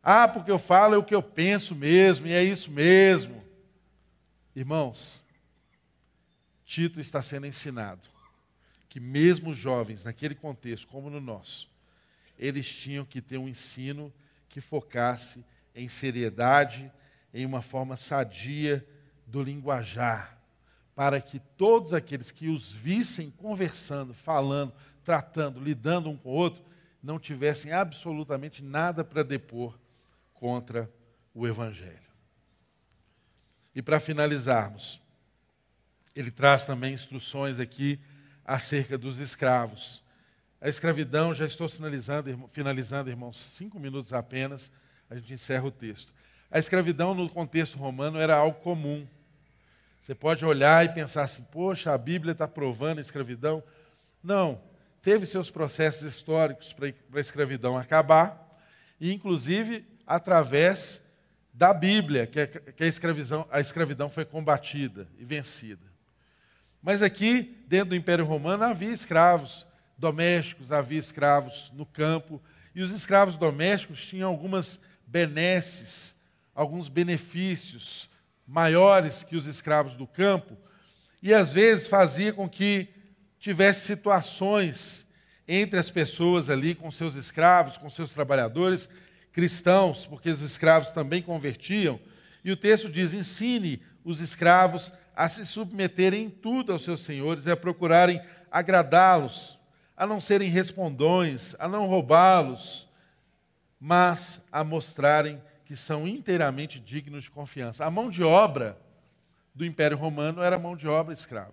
Ah, porque eu falo é o que eu penso mesmo, e é isso mesmo. Irmãos, Tito está sendo ensinado que mesmo os jovens, naquele contexto, como no nosso, eles tinham que ter um ensino que focasse em seriedade, em uma forma sadia do linguajar, para que todos aqueles que os vissem conversando, falando, tratando, lidando um com o outro, não tivessem absolutamente nada para depor contra o Evangelho. E para finalizarmos, ele traz também instruções aqui acerca dos escravos. A escravidão, já estou finalizando, irmãos, 5 minutos apenas, a gente encerra o texto. A escravidão no contexto romano era algo comum. Você pode olhar e pensar assim, poxa, a Bíblia está provando a escravidão. Não, teve seus processos históricos para a escravidão acabar, e inclusive através da Bíblia, que a escravidão foi combatida e vencida. Mas aqui, dentro do Império Romano, havia escravos. domésticos, havia escravos no campo, e os escravos domésticos tinham algumas benesses, alguns benefícios maiores que os escravos do campo, e às vezes fazia com que tivesse situações entre as pessoas ali, com seus escravos, com seus trabalhadores cristãos, porque os escravos também convertiam, e o texto diz: ensine os escravos a se submeterem em tudo aos seus senhores e a procurarem agradá-los, a não serem respondões, a não roubá-los, mas a mostrarem que são inteiramente dignos de confiança. A mão de obra do Império Romano era mão de obra escrava.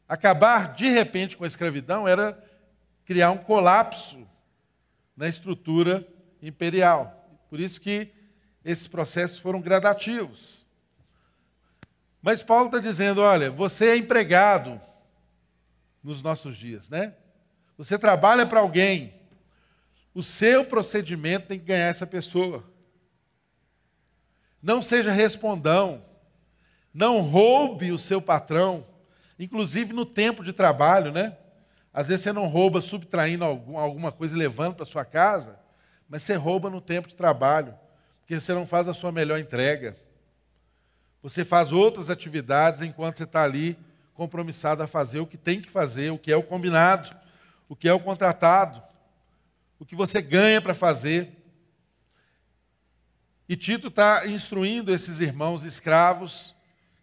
Acabar de repente com a escravidão era criar um colapso na estrutura imperial. Por isso que esses processos foram gradativos. Mas Paulo está dizendo: olha, você é empregado nos nossos dias, né? Você trabalha para alguém. O seu procedimento tem que ganhar essa pessoa. Não seja respondão. Não roube o seu patrão, inclusive no tempo de trabalho, né? Às vezes você não rouba subtraindo alguma coisa e levando para sua casa, mas você rouba no tempo de trabalho, porque você não faz a sua melhor entrega. Você faz outras atividades enquanto você está ali compromissado a fazer o que tem que fazer, o que é o combinado, o que é o contratado, o que você ganha para fazer. E Tito está instruindo esses irmãos escravos,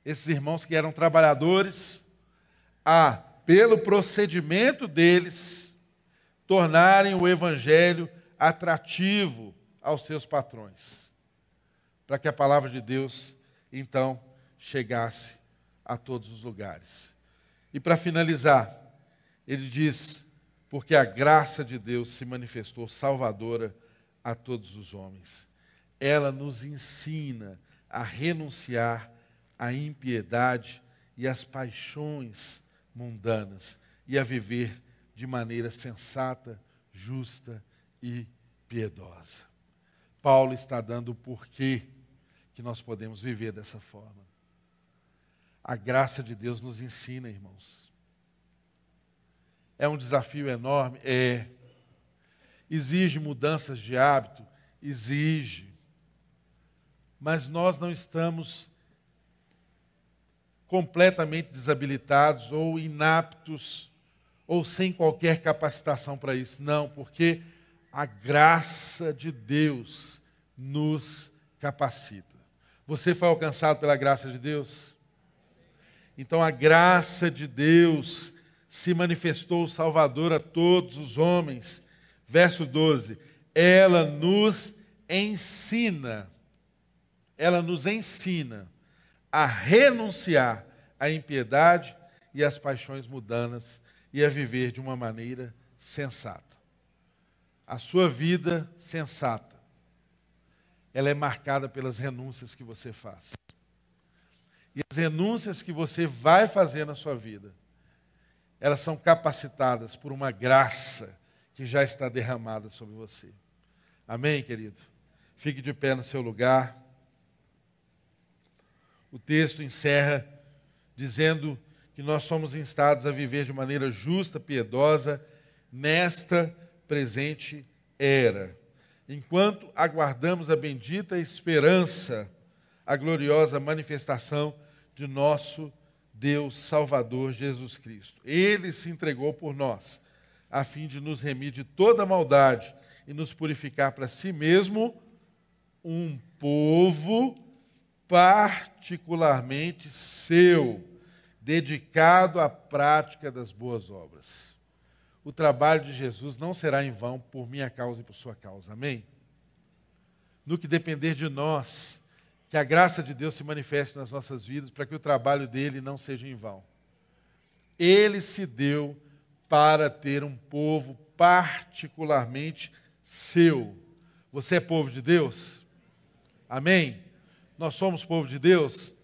esses irmãos que eram trabalhadores, a, pelo procedimento deles, tornarem o evangelho atrativo aos seus patrões, para que a palavra de Deus então chegasse a todos os lugares. E para finalizar, ele diz: porque a graça de Deus se manifestou salvadora a todos os homens. Ela nos ensina a renunciar à impiedade e às paixões mundanas e a viver de maneira sensata, justa e piedosa. Paulo está dando o porquê que nós podemos viver dessa forma. A graça de Deus nos ensina, irmãos. É um desafio enorme? É. Exige mudanças de hábito? Exige. Mas nós não estamos completamente desabilitados ou inaptos ou sem qualquer capacitação para isso. Não, porque a graça de Deus nos capacita. Você foi alcançado pela graça de Deus? Então a graça de Deus se manifestou salvadora a todos os homens. Verso 12. Ela nos ensina a renunciar à impiedade e às paixões mundanas e a viver de uma maneira sensata. A sua vida sensata, ela é marcada pelas renúncias que você faz. E as renúncias que você vai fazer na sua vida, elas são capacitadas por uma graça que já está derramada sobre você. Amém, querido? Fique de pé no seu lugar. O texto encerra dizendo que nós somos instados a viver de maneira justa, piedosa, nesta presente era, enquanto aguardamos a bendita esperança, a gloriosa manifestação de nosso Deus Salvador Jesus Cristo. Ele se entregou por nós, a fim de nos remir de toda maldade e nos purificar para si mesmo um povo particularmente seu, dedicado à prática das boas obras. O trabalho de Jesus não será em vão por minha causa e por sua causa. Amém? No que depender de nós, que a graça de Deus se manifeste nas nossas vidas para que o trabalho dele não seja em vão. Ele se deu para ter um povo particularmente seu. Você é povo de Deus? Amém? Nós somos povo de Deus?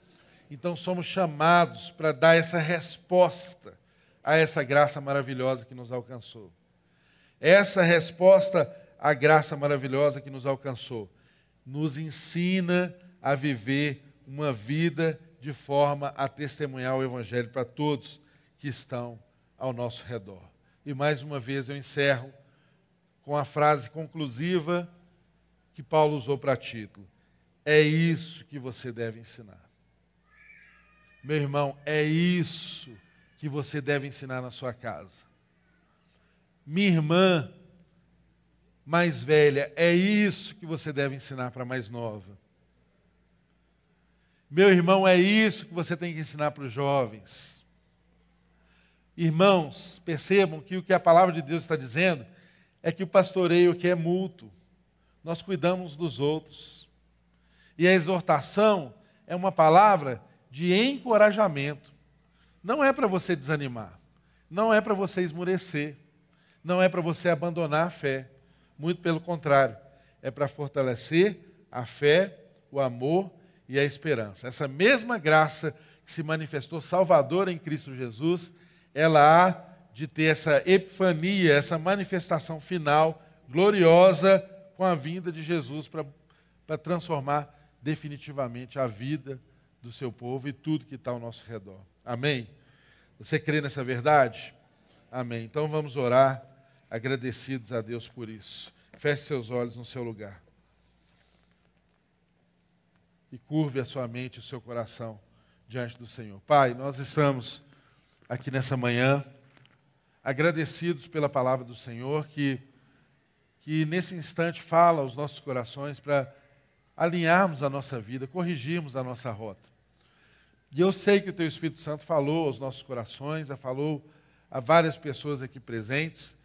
Então somos chamados para dar essa resposta a essa graça maravilhosa que nos alcançou. Essa resposta à graça maravilhosa que nos alcançou nos ensina a viver uma vida de forma a testemunhar o Evangelho para todos que estão ao nosso redor. E mais uma vez eu encerro com a frase conclusiva que Paulo usou para título. É isso que você deve ensinar. Meu irmão, é isso que você deve ensinar na sua casa. Minha irmã mais velha, é isso que você deve ensinar para a mais nova. Meu irmão, é isso que você tem que ensinar para os jovens. Irmãos, percebam que o que a palavra de Deus está dizendo é que o pastoreio aqui é mútuo. Nós cuidamos dos outros. E a exortação é uma palavra de encorajamento. Não é para você desanimar. Não é para você esmurecer. Não é para você abandonar a fé. Muito pelo contrário. É para fortalecer a fé, o amor e a esperança. Essa mesma graça que se manifestou salvadora em Cristo Jesus, ela há de ter essa epifania, essa manifestação final gloriosa com a vinda de Jesus para transformar definitivamente a vida do seu povo e tudo que está ao nosso redor. Amém? Você crê nessa verdade? Amém. Então vamos orar, agradecidos a Deus por isso. Feche seus olhos no seu lugar. E curve a sua mente e o seu coração diante do Senhor. Pai, nós estamos aqui nessa manhã agradecidos pela palavra do Senhor que nesse instante fala aos nossos corações para alinharmos a nossa vida, corrigirmos a nossa rota. E eu sei que o Teu Espírito Santo falou aos nossos corações, falou a várias pessoas aqui presentes,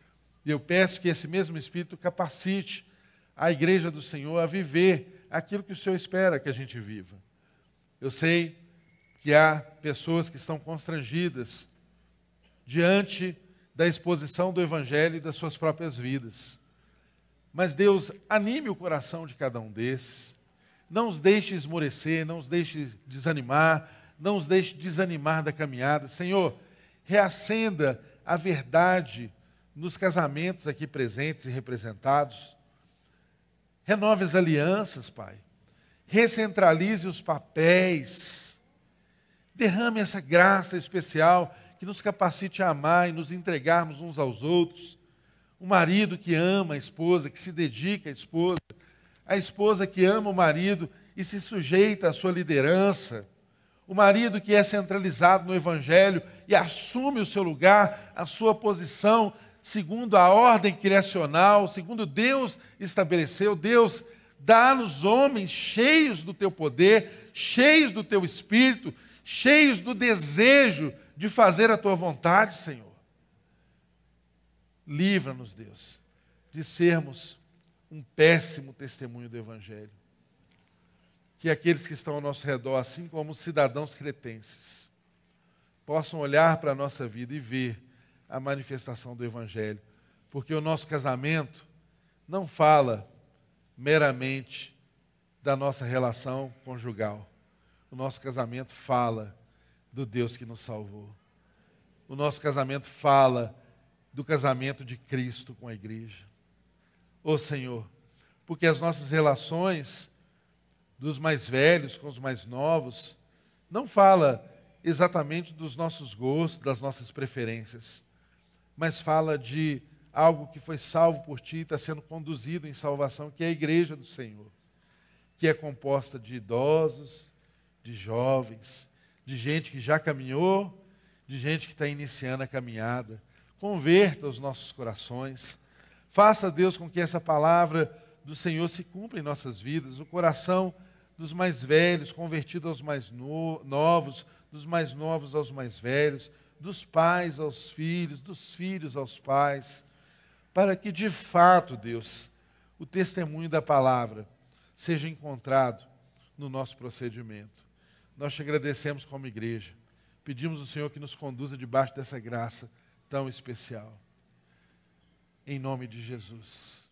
e eu peço que esse mesmo Espírito capacite a igreja do Senhor a viver aquilo que o Senhor espera que a gente viva. Eu sei que há pessoas que estão constrangidas diante da exposição do Evangelho e das suas próprias vidas. Mas Deus, anime o coração de cada um desses. Não os deixe esmorecer, não os deixe desanimar, não os deixe desanimar da caminhada. Senhor, reacenda a verdade nos casamentos aqui presentes e representados. Renove as alianças, Pai. Recentralize os papéis. Derrame essa graça especial que nos capacite a amar e nos entregarmos uns aos outros. O marido que ama a esposa, que se dedica à esposa. A esposa que ama o marido e se sujeita à sua liderança. O marido que é centralizado no Evangelho e assume o seu lugar, a sua posição, segundo a ordem criacional, segundo Deus estabeleceu. Deus, dá-nos homens cheios do Teu poder, cheios do Teu Espírito, cheios do desejo de fazer a Tua vontade, Senhor. Livra-nos, Deus, de sermos um péssimo testemunho do Evangelho. Que aqueles que estão ao nosso redor, assim como os cidadãos cretenses, possam olhar para a nossa vida e ver a manifestação do Evangelho. Porque o nosso casamento não fala meramente da nossa relação conjugal. O nosso casamento fala do Deus que nos salvou. O nosso casamento fala do casamento de Cristo com a igreja. Ô Senhor, porque as nossas relações dos mais velhos com os mais novos não fala exatamente dos nossos gostos, das nossas preferências, mas fala de algo que foi salvo por Ti e está sendo conduzido em salvação, que é a igreja do Senhor, que é composta de idosos, de jovens, de gente que já caminhou, de gente que está iniciando a caminhada. Converta os nossos corações. Faça, Deus, com que essa palavra do Senhor se cumpra em nossas vidas. O coração dos mais velhos convertido aos mais novos, dos mais novos aos mais velhos, dos pais aos filhos, dos filhos aos pais, para que de fato, Deus, o testemunho da palavra seja encontrado no nosso procedimento. Nós te agradecemos como igreja. Pedimos ao Senhor que nos conduza debaixo dessa graça tão especial. Em nome de Jesus.